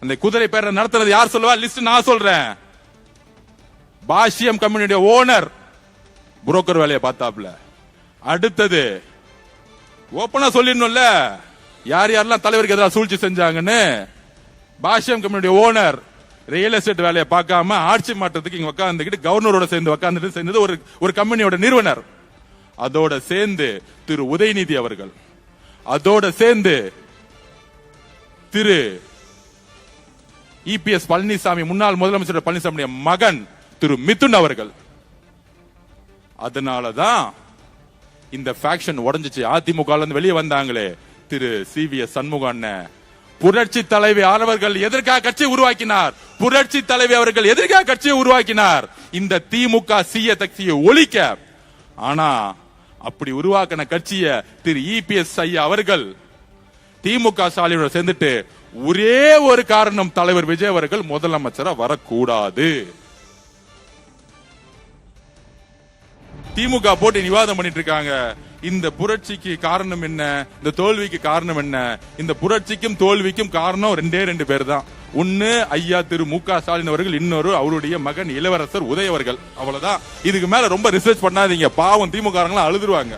அந்த குதிரை பேர நடத்துறது யார் சொல்லுவா? லிஸ்ட் நான் சொல்றேன். பாஷ்யம் கம்பெனியுடைய ஓனர் புரோக்கர் வேலையை பார்த்தாப்ல. அடுத்தது ஓப்பனா சொல்லிடணும்ல யார் யாரெல்லாம் தலைவருக்கு எதிராக சூழ்ச்சி செஞ்சாங்கன்னு. பாஷ்யம் கம்பெனியுடைய ஓனர் ரியல் எஸ்டேட் வேலையை பார்க்காம ஆட்சி மாற்றத்துக்கு இங்க உட்காந்துக்கிட்டு கவர்னரோட சேர்ந்து உட்கார்ந்துட்டு சேர்ந்தது ஒரு கம்பெனியோட நிறுவனர். அதோட சேர்ந்து திரு உதயநிதி அவர்கள், அதோட சேர்ந்து திரு இபிஎஸ் பழனிசாமி, முன்னாள் முதலமைச்சர் பழனிசாமி மகன் திரு மிதுன் அவர்கள். அதனாலதான் இந்த ஃபேக்ஷன் உடைஞ்சிச்சு. அதிமுக வெளியே வந்தாங்களே திரு சிவிஎஸ் சண்முகம், புரட்சி தலைவி அவர்கள் எதற்காக கட்சியை உருவாக்கினார்? புரட்சி தலைவி அவர்கள் எதற்காக கட்சியை உருவாக்கினார்? இந்த திமுக சீய கட்சியை ஒழிக்க. ஆனா அப்படி உருவாக்கின கட்சியை திரு இபிஎஸ் ஐயா அவர்கள் திமுக ஸ்டாலினோட சேர்ந்துட்டு ஒரே ஒரு காரணம், தலைவர் விஜய் அவர்கள் முதலமைச்சரா வரக்கூடாது. திமுக போட்டு விவாதம் பண்ணிட்டு இருக்காங்க. இந்த புரட்சிக்கு காரணம் என்ன? இந்த தோல்விக்கு காரணம் என்ன? இந்த புரட்சிக்கும் தோல்விக்கும் காரணம் ரெண்டு பேர் தான். ஒன்னு ஐயா திரு மு.க. ஸ்டாலின் அவர்கள், இன்னொரு அவருடைய மகன் இளவரசர் உதய் அவர்கள். அவ்வளவுதான். இதுக்கு மேல ரொம்ப ரிசர்ச் பண்ணாதீங்க, பாவம் திமுக அழுதுருவாங்க.